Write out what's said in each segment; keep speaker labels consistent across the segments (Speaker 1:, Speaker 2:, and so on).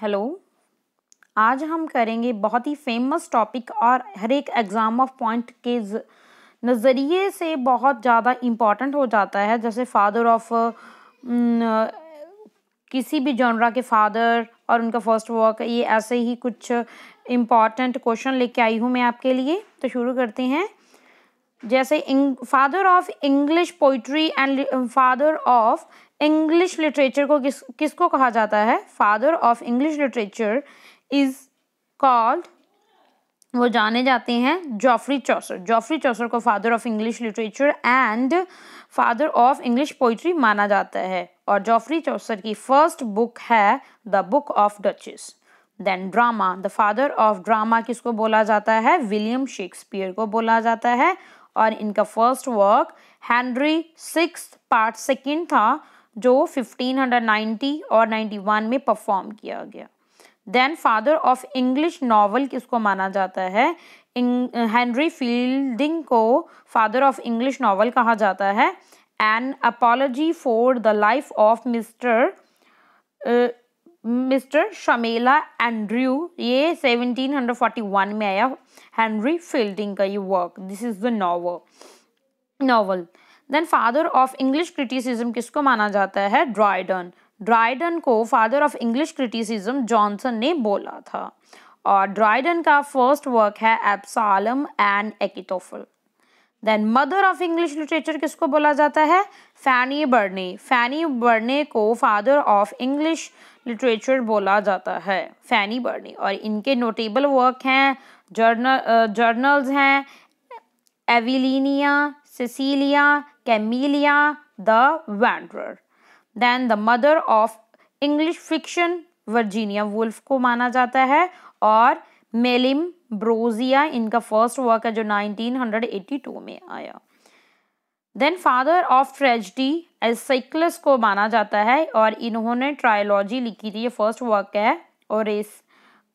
Speaker 1: Hello. आज हम करेंगे बहुत ही फेमस टॉपिक और हर एक एग्ज़ाम ऑफ पॉइंट के नज़रिए से बहुत ज़्यादा इम्पॉर्टेंट हो जाता है। जैसे फादर ऑफ किसी भी जॉनरा के फादर और उनका फर्स्ट वर्क, ये ऐसे ही कुछ इम्पॉर्टेंट क्वेश्चन लेके आई हूँ मैं आपके लिए। तो शुरू करते हैं। जैसे father of English poetry and father of English literature को किसको कहा जाता है? Father of English literature is called, वो जाने जाते हैं जॉफ्री चौसर। जॉफ्री चौसर को father of English literature and father of English poetry माना जाता है। और जॉफ्री चौसर की फर्स्ट बुक है the book of Duchess. Then drama, the father of drama किसको बोला जाता है? विलियम शेक्सपियर को बोला जाता है। और इनका first work Henry sixth part second था, जो 1590 और 91 में परफॉर्म किया गया। Then father of English novel किसको माना जाता है? हेनरी फील्डिंग को फादर ऑफ इंग्लिश नॉवल कहा जाता है। An apology for the life of mister Shamela Andrew, ये 1741 में आया हेनरी फील्डिंग का ये वर्क। This is the novel. Then father of English criticism किसको माना जाता है? ड्राइडन। ड्राइडन को father of English criticism Johnson ने बोला था। और ड्राइडन का फर्स्ट वर्क है Absalom and Achitophel. Then mother of English literature किसको बोला जाता है? Fanny Burney. फैनी बर्ने को फादर ऑफ इंग्लिश लिटरेचर बोला जाता है, फैनी बर्ने। और इनके नोटेबल वर्क हैं, जर्नल्स हैं Evelina, Cecilia, Camilla, the wanderer. Then the mother of English fiction Virginia Woolf को माना जाता है। और मेलिम ब्रोजिया इनका फर्स्ट वर्क है जो 1982 में आया। देन फादर ऑफ ट्रेजेडी एसाइक्लस को माना जाता है और इन्होंने ट्रायोलॉजी लिखी थी, ये फर्स्ट वर्क है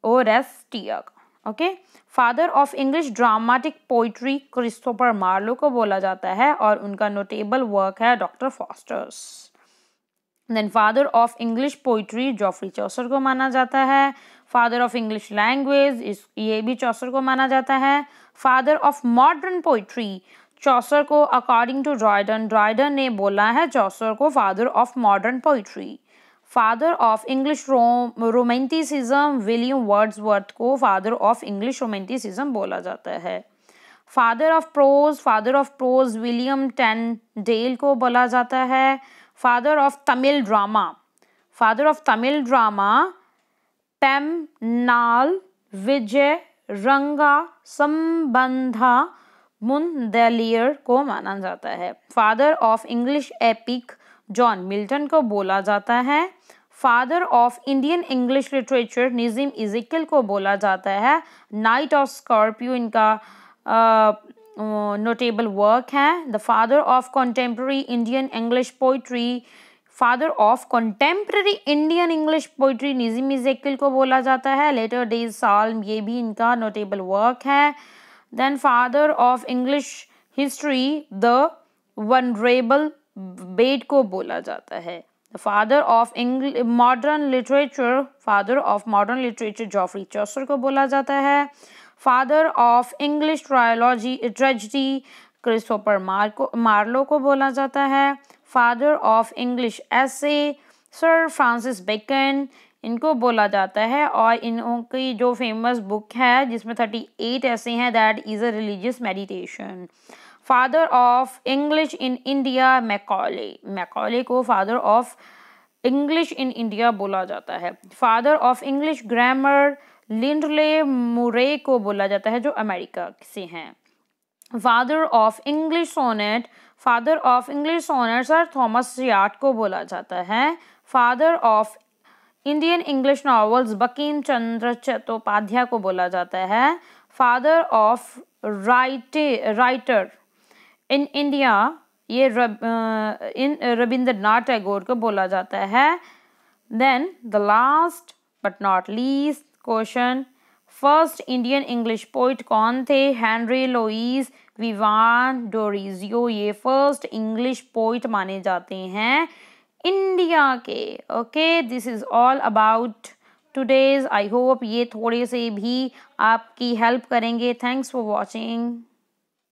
Speaker 1: ओरेस्टिया का। Okay. Father of English dramatic poetry Christopher Marlowe को बोला जाता है और उनका नोटेबल वर्क है doctor Faustus. Then father of English poetry Geoffrey Chaucer को माना जाता है। फादर ऑफ इंग्लिश लैंग्वेज, ये भी चौसर को माना जाता है। फादर ऑफ मॉडर्न पोइट्री चौसर को अकॉर्डिंग टू ड्राइडन ने बोला है चौसर को father of modern poetry. Father of English romanticism William Wordsworth को फादर ऑफ इंग्लिश रोमांटिसिज्म बोला जाता है। फादर ऑफ प्रोज विलियम टेंडेल को बोला जाता है। फादर ऑफ तमिल ड्रामा पेमनाल विजय रंगा संबंधा मुंदलियर को माना जाता है। Father of English epic John Milton को बोला जाता है। Father of Indian English literature Nissim Ezekiel को बोला जाता है। नाइट ऑफ स्कॉर्पियो इनका नोटेबल वर्क है। The father of contemporary Indian English poetry, father of contemporary Indian English poetry Nissim Ezekiel को बोला जाता है। लेटर डेज साल्म, ये भी इनका नोटेबल वर्क है। Then father of English history the venerable Bede को बोला जाता है। Father of modern literature Geoffrey Chaucer को बोला जाता है। Father of English tragedy Christopher Marlowe को बोला जाता है। Father of English essay sir Francis Bacon इनको बोला जाता है। और इनकी जो फेमस बुक है जिसमें 38 ऐसे हैं, that is a religious meditation. Father of English in India Macaulay को father of English in India बोला जाता है। Father of English grammar Lindley Murray को बोला जाता है जो अमेरिका से हैं। Father of English sonnet sir Thomas Wyatt को बोला जाता है। Father of Indian English novels Bankim Chandra Chattopadhyay को बोला जाता है। Father of writer in India, ये रविंद्रनाथ टैगोर को बोला जाता है। Then the last but not least question, first Indian English poet कौन थे? हेनरी लुइस विवान डोरिजियो, ये फर्स्ट इंग्लिश पोइट माने जाते हैं इंडिया के। Okay, this is all about today's. I hope ये थोड़े से भी आपकी हेल्प करेंगे। Thanks for watching.